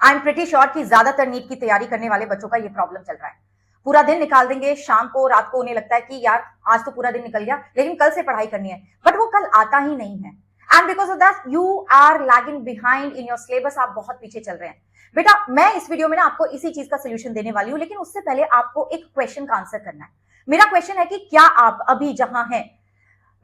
I am pretty sure कि ज्यादातर NEET की तैयारी करने वाले बच्चों का ये प्रॉब्लम चल रहा है। पूरा दिन निकाल देंगे, शाम को रात को उन्हें लगता है कि यार आज तो पूरा दिन निकल गया, लेकिन कल से पढ़ाई करनी है, बट वो कल आता ही नहीं है। And because of that you are lagging behind in your syllabus, आप बहुत पीछे चल रहे हैं। बेटा मैं इस वीडियो में ना आपको इसी चीज का सोल्यूशन देने वाली हूं, लेकिन उससे पहले आपको एक क्वेश्चन का आंसर करना है। मेरा क्वेश्चन है कि क्या आप अभी जहां हैं,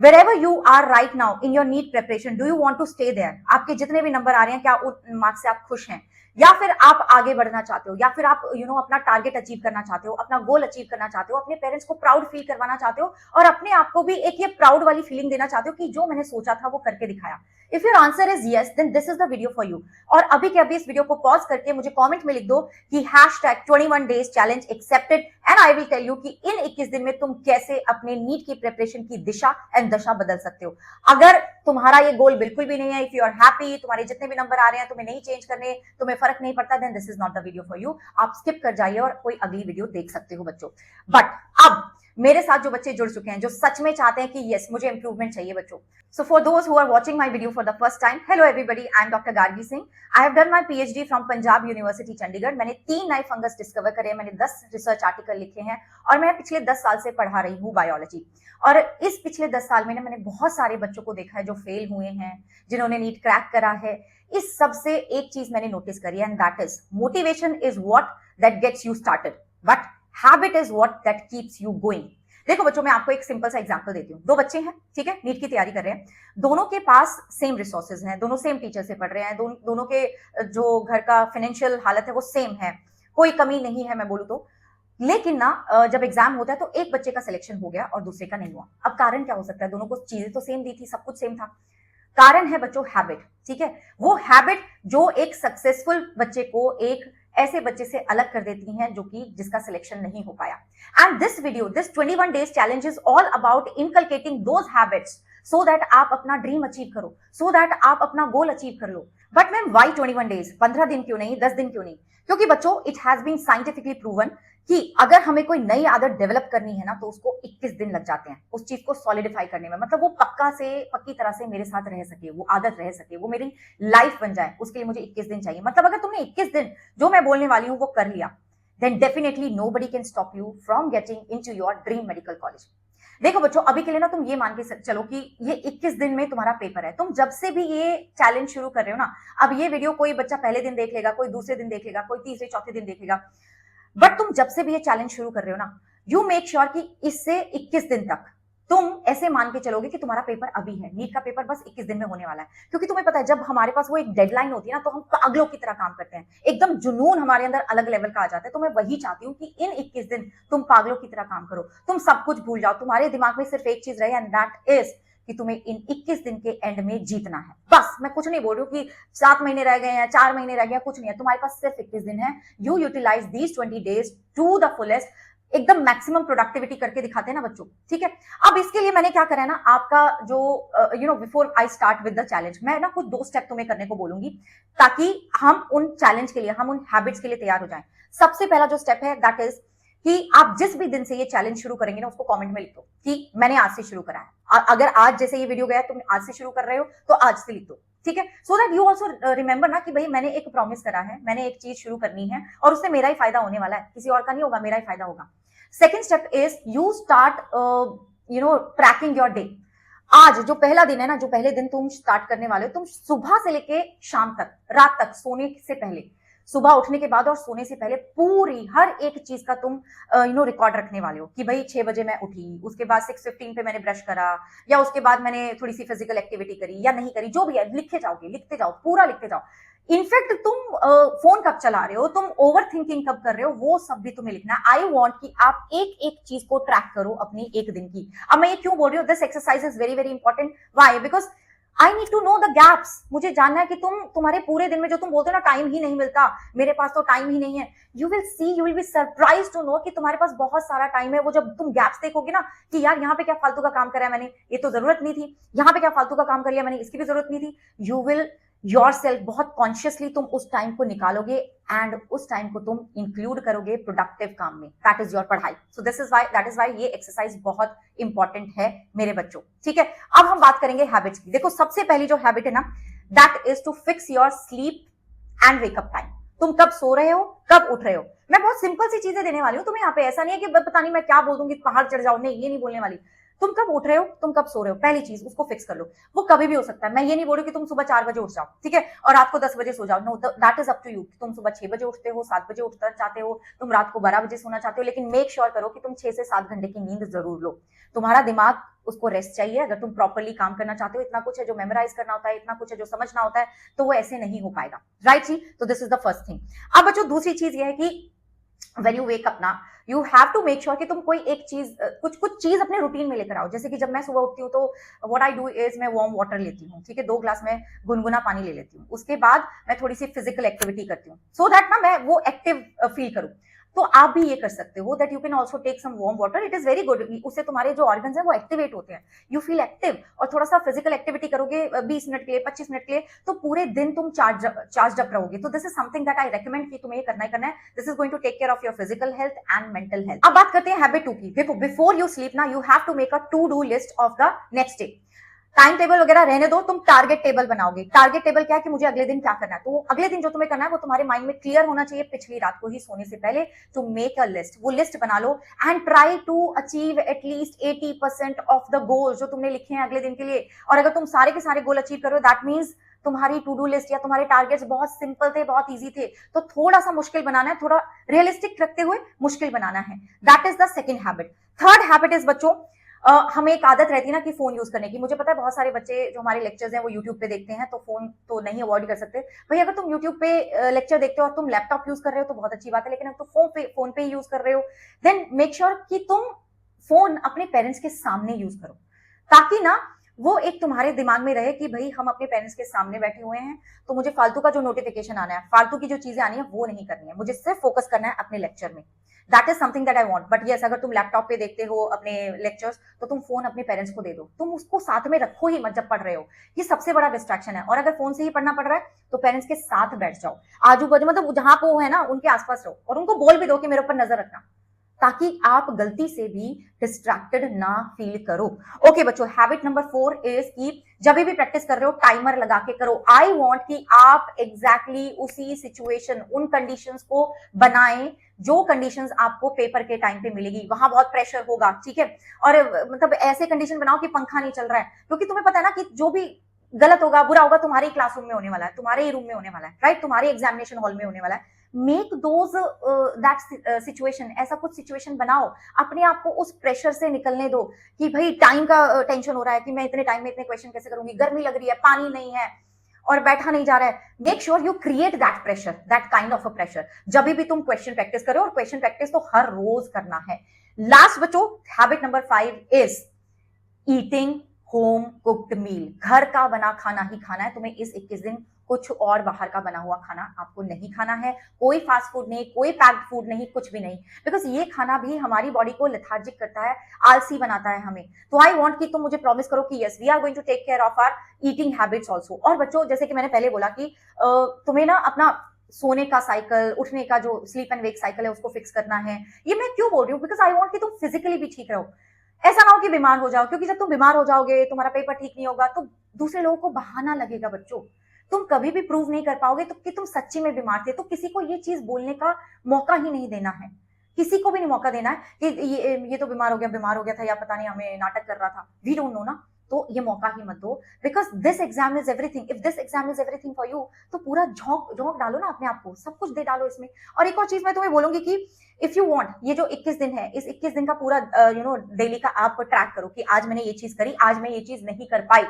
wherever you are right now in your NEET preparation, do you want to stay there? आपके जितने भी नंबर आ रहे हैं, क्या उन मार्क्स से आप खुश हैं, या फिर आप आगे बढ़ना चाहते हो, या फिर आप अपना टारगेट अचीव करना चाहते हो, अपना गोल अचीव करना चाहते हो, अपने पेरेंट्स को प्राउड फील करवाना चाहते हो, और अपने आप को भी एक ये प्राउड वाली फीलिंग देना चाहते हो कि जो मैंने सोचा था वो करके दिखाया। If your answer is yes, then this is the video for you. और अभी के अभी इस वीडियो को पॉज करके मुझे कमेंट में लिख दो कि #21 days challenge accepted, and I will tell you कि इन 21 दिन में तुम कैसे अपने नीट की प्रिपरेशन की दिशा एंड दशा बदल सकते हो। अगर तुम्हारा ये गोल बिल्कुल भी नहीं है, इफ यू आर हैप्पी, तुम्हारे जितने भी नंबर आ रहे हैं तुम्हें नहीं चेंज करने, तुम्हें फर्क नहीं पड़ता, then this is not the video for you. आप स्किप कर जाइए और कोई अगली वीडियो देख सकते हो बच्चों। बट अब मेरे साथ जो बच्चे जुड़ चुके हैं, जो सच में चाहते हैं कि यस मुझे इंप्रूवमेंट चाहिए बच्चों, so for those who are watching my video for the first time, hello everybody, I am Dr. Gargi Singh. I have done my PhD from Punjab University Chandigarh. मैंने 3 नए फंगस डिस्कवर करे हैं, मैंने 10 research article लिखे हैं, और मैं पिछले 10 साल से पढ़ा रही हूँ बायोलॉजी। और इस पिछले 10 साल में मैंने बहुत सारे बच्चों को देखा है जो फेल हुए हैं, जिन्होंने नीट क्रैक करा है। इस सबसे एक चीज मैंने नोटिस करी है, and that is motivation is what that gets you started, but habit is what that keeps you going. देखो बच्चों, मैं आपको एक सिंपल सा एग्जांपल देती हूँ। 2 बच्चे हैं, ठीक है, नीट की तैयारी कर रहे हैं, दोनों के पास सेम रिसोर्सेज हैं, दोनों सेम टीचर से पढ़ रहे हैं, दोनों के जो घर का फाइनेंशियल हालत है वो सेम है, कोई कमी नहीं है मैं बोलूँ तो। लेकिन ना जब एग्जाम होता है तो एक बच्चे का सिलेक्शन हो गया और दूसरे का नहीं हुआ। अब कारण क्या हो सकता है? दोनों को चीजें तो सेम दी थी, सब कुछ सेम था। कारण है बच्चों हैबिट, ठीक है, वो हैबिट जो एक सक्सेसफुल बच्चे को एक ऐसे बच्चे से अलग कर देती हैं जो कि जिसका सिलेक्शन नहीं हो पाया। And this video, this 21 days challenge is all about inculcating those habits so that आप अपना ड्रीम अचीव करो, so that आप अपना गोल अचीव कर लो। But ma'am why 21 days? 15 दिन क्यों नहीं, 10 दिन क्यों नहीं? क्योंकि बच्चों it has been scientifically proven कि अगर हमें कोई नई आदत डेवलप करनी है ना तो उसको 21 दिन लग जाते हैं उस चीज को सॉलिडिफाई करने में। मतलब वो पक्की तरह से मेरे साथ रह सके, वो आदत रह सके, वो मेरी लाइफ बन जाए, उसके लिए मुझे 21 दिन चाहिए। मतलब अगर तुमने 21 दिन जो मैं बोलने वाली हूँ वो कर लिया, then definitely nobody can stop you from getting into your dream medical college. देखो बच्चों, अभी के लिए ना तुम ये मान के चलो कि ये 21 दिन में तुम्हारा पेपर है। तुम जब से भी ये चैलेंज शुरू कर रहे हो ना, अब ये वीडियो कोई बच्चा पहले दिन देख लेगा, कोई दूसरे दिन देख लेगा, कोई तीसरे चौथे दिन देखेगा, बट तुम जब से भी ये चैलेंज शुरू कर रहे हो ना, यू मेक श्योर कि इससे 21 दिन तक तुम ऐसे मान के चलोगे कि तुम्हारा पेपर अभी है, नीट का पेपर बस 21 दिन में होने वाला है। क्योंकि तुम्हें पता है जब हमारे पास वो एक डेडलाइन होती है ना तो हम पागलों की तरह काम करते हैं, एकदम जुनून हमारे अंदर अलग लेवल का आ जाता है। तो मैं वही चाहती हूँ कि इन 21 दिन तुम पागलों की तरह काम करो, तुम सब कुछ भूल जाओ, तुम्हारे दिमाग में सिर्फ एक चीज रहे, एंड दैट इज कि तुम्हें इन 21 दिन के एंड में जीतना है। बस मैं कुछ नहीं बोल रही हूँ कि 7 महीने रह गए हैं, 4 महीने रह गए, कुछ नहीं है, तुम्हारे पास सिर्फ 21 दिन है। You utilize these 20 days to the fullest, एकदम मैक्सिमम प्रोडक्टिविटी करके दिखाते हैं ना बच्चों, ठीक है। अब इसके लिए मैंने क्या करा है ना, आपका जो before I start with the challenge, मैं ना कुछ 2 स्टेप तुम्हें करने को बोलूंगी ताकि हम उन चैलेंज के लिए, हम उन हैबिट्स के लिए तैयार हो जाएं। सबसे पहला जो स्टेप है दैट इज कि आप जिस भी दिन से ये चैलेंज शुरू करेंगे ना उसको कमेंट में लिख दो कि मैंने आज से शुरू करा है। अगर आज जैसे ये वीडियो गया तुम आज से शुरू कर रहे हो तो आज से लिख दो, ठीक है, so that you also remember ना कि भाई मैंने एक प्रॉमिस करा है, मैंने एक चीज शुरू करनी है और उससे मेरा ही फायदा होने वाला है, किसी और का नहीं होगा, मेरा ही फायदा होगा। Second step is you start trekking your day. आज जो पहला दिन है ना, जो पहले दिन तुम स्टार्ट करने वाले हो, तुम सुबह से लेके शाम तक, रात तक, सोने से पहले, सुबह उठने के बाद और सोने से पहले पूरी हर एक चीज का तुम रिकॉर्ड रखने वाले हो कि भाई 6 बजे मैं उठी, उसके बाद 6:15 पे मैंने ब्रश करा, या उसके बाद मैंने थोड़ी सी फिजिकल एक्टिविटी करी या नहीं करी, जो भी है लिखे जाओगे, लिखते जाओ, पूरा लिखते जाओ। इनफैक्ट तुम फोन कब चला रहे हो, तुम ओवर थिंकिंग कब कर रहे हो, वो सब भी तुम्हें लिखना है। आई वॉन्ट कि आप एक एक चीज को ट्रैक करो अपनी एक दिन की। अब मैं ये क्यों बोल रही हूँ, this exercise is very very important. Why? Because I need to know the gaps. मुझे जानना है कि तुम्हारे पूरे दिन में जो तुम बोलते हो ना टाइम ही नहीं मिलता, मेरे पास तो टाइम ही नहीं है, you will be surprise to know कि तुम्हारे पास बहुत सारा टाइम है। वो जब तुम गैप्स देखोगे ना कि यार यहाँ पे क्या फालतू का काम करा है मैंने, ये तो जरूरत नहीं थी, यहाँ पे क्या फालतू का काम कर लिया मैंने, इसकी भी जरूरत नहीं थी, यू विल योरसेल्फ बहुत कॉन्शियसली तुम उस टाइम को निकालोगे एंड उस टाइम को तुम इंक्लूड करोगे प्रोडक्टिव काम में, दैट इज योर पढ़ाई। सो दैट इज वाई ये एक्सरसाइज बहुत इंपॉर्टेंट है मेरे बच्चों, ठीक है। अब हम बात करेंगे हैबिट्स की। देखो सबसे पहली जो हैबिट है ना, that is to fix your sleep and wake up time. तुम कब सो रहे हो, कब उठ रहे हो। मैं बहुत सिंपल सी चीजें देने वाली हूँ तुम्हें यहाँ पे, ऐसा नहीं है कि पता नहीं मैं क्या बोल दूंगी पहाड़ चढ़ जाओ, नहीं ये नहीं बोलने वाली। तुम कब उठ रहे हो, तुम कब सो रहे हो, पहली चीज उसको फिक्स कर लो। वो कभी भी हो सकता है, मैं ये नहीं बोल रही कि तुम सुबह 4 बजे उठ जाओ, ठीक है, और रात को 10 बजे सो जाओ, no that is up to you. तुम सुबह 6 बजे उठते हो, 7 बजे उठना चाहते हो, तुम रात को 12 बजे सोना चाहते हो, लेकिन मेक श्योर करो कि तुम 6 से 7 घंटे की नींद जरूर लो। तुम्हारा दिमाग उसको रेस्ट चाहिए। अगर तुम प्रॉपरली काम करना चाहते हो, इतना कुछ है जो मेमोराइज करना होता है, इतना कुछ है जो समझना होता है, तो वो ऐसे नहीं हो पाएगा, राइट जी। तो this is the first thing. अब बच्चों दूसरी चीज ये है कि when you wake up ना, you have to make sure कि तुम कोई एक चीज कुछ चीज अपने रूटीन में लेकर आओ। जैसे कि जब मैं सुबह उठती हूँ तो व्हाट आई डू इज मैं वार्म वाटर लेती हूँ, ठीक है, 2 ग्लास में गुनगुना पानी ले लेती हूँ। उसके बाद मैं थोड़ी सी फिजिकल एक्टिविटी करती हूँ, सो दैट ना मैं वो एक्टिव फील करूँ। तो आप भी ये कर सकते हो that you can also take some warm water, it is very good. उससे तुम्हारे जो ऑर्गन्स है वो एक्टिवेट होते हैं, यू फील एक्टिव। और थोड़ा सा फिजिकल एक्टिविटी करोगे 20 मिनट के लिए, 25 मिनट के लिए, तो पूरे दिन तुम चार्ज अप रहोगे। तो this is something that I recommend कि तुम्हें ये करना ही करना है। This is going to take care of your physical health and mental health. अब बात करते हैं हैबिट 2 की। देखो बिफोर यू स्लीप ना, you have to make a to do list of the next day. Time table वगैरह रहने दो, तुम टारगेट टेबल बनाओगे। टारगेट टेबल क्या है कि मुझे अगले दिन क्या करना है, तो अगले दिन जो तुम्हें करना है वो तुम्हारे माइंड में क्लियर होना चाहिए पिछली रात को ही सोने से पहले। टू मेक अ लिस्ट, वो लिस्ट बना लो and try to achieve at least 80% of the goal जो तुमने लिखे हैं अगले दिन के लिए। और अगर तुम सारे के सारे गोल अचीव करो, दैट मीन्स तुम्हारी टू डू लिस्ट या तुम्हारे टारगेट्स बहुत सिंपल थे, बहुत इजी थे। तो थोड़ा सा मुश्किल बनाना है, थोड़ा रियलिस्टिक रखते हुए मुश्किल बनाना है। That is the second habit. Third habit is बच्चों, हमें एक आदत रहती है ना कि फोन यूज करने की। मुझे पता है बहुत सारे बच्चे जो हमारे लेक्चर्स हैं वो यूट्यूब पे देखते हैं, तो फोन तो नहीं अवॉइड कर सकते भाई। अगर तुम यूट्यूब पे लेक्चर देखते हो और तुम लैपटॉप यूज कर रहे हो तो बहुत अच्छी बात है, लेकिन अगर तुम फोन पे यूज कर रहे हो, देन मेक श्योर कि तुम फोन अपने पेरेंट्स के सामने यूज करो, ताकि ना वो एक तुम्हारे दिमाग में रहे कि भाई हम अपने पेरेंट्स के सामने बैठे हुए हैं, तो मुझे फालतू का जो नोटिफिकेशन आना है, फालतू की जो चीजें आनी है वो नहीं करनी है, मुझे सिर्फ फोकस करना है अपने लेक्चर में। That is something that I want. But yes, अगर तुम लैपटॉप पे देखते हो अपने लेक्चर्स, तो तुम फोन अपने पेरेंट्स को दे दो, तुम उसको साथ में रखो ही मत जब पढ़ रहे हो। ये सबसे बड़ा डिस्ट्रैक्शन है। और अगर फोन से ही पढ़ना पड़ रहा है तो पेरेंट्स के साथ बैठ जाओ, आजू बाजू मतलब जहां पे वो है ना उनके आसपास रहो, और उनको बोल भी दो कि मेरे ऊपर नजर रखना, ताकि आप गलती से भी डिस्ट्रैक्टेड ना फील करो। ओके बच्चों, हैबिट नंबर 4 इज कि जब भी प्रैक्टिस कर रहे हो टाइमर लगा के करो। आई वांट कि आप एग्जैक्टली उसी सिचुएशन, उन कंडीशंस को बनाएं जो कंडीशंस आपको पेपर के टाइम पे मिलेगी। वहां बहुत प्रेशर होगा, ठीक है, और मतलब ऐसे कंडीशन बनाओ कि पंखा नहीं चल रहा है, क्योंकि तुम्हें पता है ना कि जो भी गलत होगा, बुरा होगा, तुम्हारे ही क्लासरूम में होने वाला है, तुम्हारे ही रूम में होने वाला है, राइट, तुम्हारे एग्जामिनेशन हॉल में होने वाला है। मेक दोज दैट सिचुएशन, ऐसा कुछ सिचुएशन बनाओ, अपने आप को उस प्रेशर से निकलने दो कि भाई टाइम का टेंशन हो रहा है कि मैं इतने टाइम में इतने क्वेश्चन कैसे करूंगी, गर्मी लग रही है, पानी नहीं है और बैठा नहीं जा रहा है। Make sure you create that pressure, that kind of a pressure, जब भी तुम क्वेश्चन प्रैक्टिस करो। और क्वेश्चन प्रैक्टिस तो हर रोज करना है। लास्ट बच्चों, habit number 5 is eating home cooked meal. घर का बना खाना ही खाना है तुम्हें इस 21 दिन, कुछ और बाहर का बना हुआ खाना आपको नहीं खाना है। कोई फास्ट फूड नहीं, कोई पैक्ड फूड नहीं, कुछ भी नहीं, बिकॉज ये खाना भी हमारी बॉडी को लेथार्जिक करता है, आलसी बनाता है हमें। तो आई वांट कि तुम मुझे प्रॉमिस करो कि yes, we are going to take care of our eating habits also. और बच्चों जैसे कि मैंने पहले बोला कि तुम्हें ना अपना सोने का साइकिल, उठने का जो स्लीप एंड वेक साइकिल है उसको फिक्स करना है। ये मैं क्यों बोल रही हूँ, बिकॉज आई वांट कि तुम फिजिकली भी ठीक रहो। ऐसा ना हो कि बीमार हो जाओ, क्योंकि जब तुम बीमार हो जाओगे, तुम्हारा पेपर ठीक नहीं होगा, तो दूसरे लोगों को बहाना लगेगा बच्चों। तुम कभी भी प्रूव नहीं कर पाओगे तो कि तुम सच्ची में बीमार थे। तो किसी को ये चीज बोलने का मौका ही नहीं देना है, किसी को भी नहीं मौका देना है कि ये तो बीमार हो गया था, या पता नहीं हमें नाटक कर रहा था, वी डोंट नो ना। तो ये मौका ही मत दो, because this exam is everything. If this exam is everything for you, तो पूरा झोंक डालो ना अपने आप को, सब कुछ दे डालो इसमें। और एक और चीज मैं तुम्हें बोलूंगी कि इफ यू वांट, ये जो 21 दिन है, इस 21 दिन का पूरा डेली का आप ट्रैक करो कि आज मैंने ये चीज करी, आज मैं ये चीज नहीं कर पाई,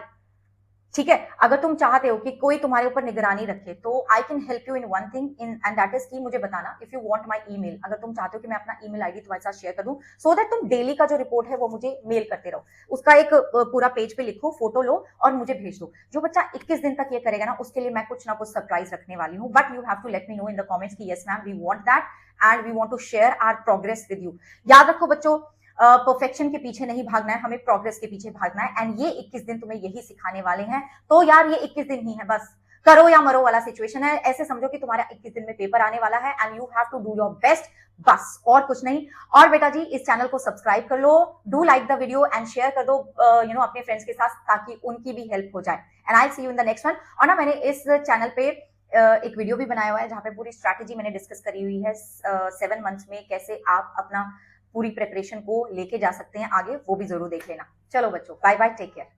ठीक है। अगर तुम चाहते हो कि कोई तुम्हारे ऊपर निगरानी रखे, तो I can help you in one thing, in and that is कि मुझे बताना if you want my email. अगर तुम चाहते हो कि मैं अपना ईमेल आईडी तुम्हारे साथ शेयर कर दूं, सो दैट तुम डेली का जो रिपोर्ट है वो मुझे मेल करते रहो। उसका एक पूरा पेज पे लिखो, फोटो लो और मुझे भेज दो। जो बच्चा 21 दिन तक ये करेगा ना, उसके लिए मैं कुछ ना कुछ सरप्राइज रखने वाली हूँ। But you have to let me know in the comments कि yes ma'am, we want that and we want to share our progress with you. याद रखो बच्चों, परफेक्शन के पीछे नहीं भागना है, हमें प्रोग्रेस के पीछे भागना है। एंड ये 21 दिन तुम्हें यही सिखाने वाले हैं। तो यार ये 21 दिन ही है, बस करो या मरो वाला सिचुएशन है। ऐसे समझो कि तुम्हारा 21 दिन में पेपर आने वाला है and you have to do your best, बस और कुछ नहीं। और बेटा जी, इस चैनल को सब्सक्राइब कर लो, do like the video and share कर दो अपने फ्रेंड्स के साथ, ताकि उनकी भी हेल्प हो जाए। And I see you in the next one. और ना मैंने इस चैनल पे एक वीडियो भी बनाया हुआ है जहाँ पे पूरी स्ट्रैटेजी मैंने डिस्कस करी हुई है 7 मंथ्स में कैसे आप अपना पूरी प्रिपरेशन को लेके जा सकते हैं आगे, वो भी जरूर देख लेना। चलो बच्चों, बाय बाय, टेक केयर।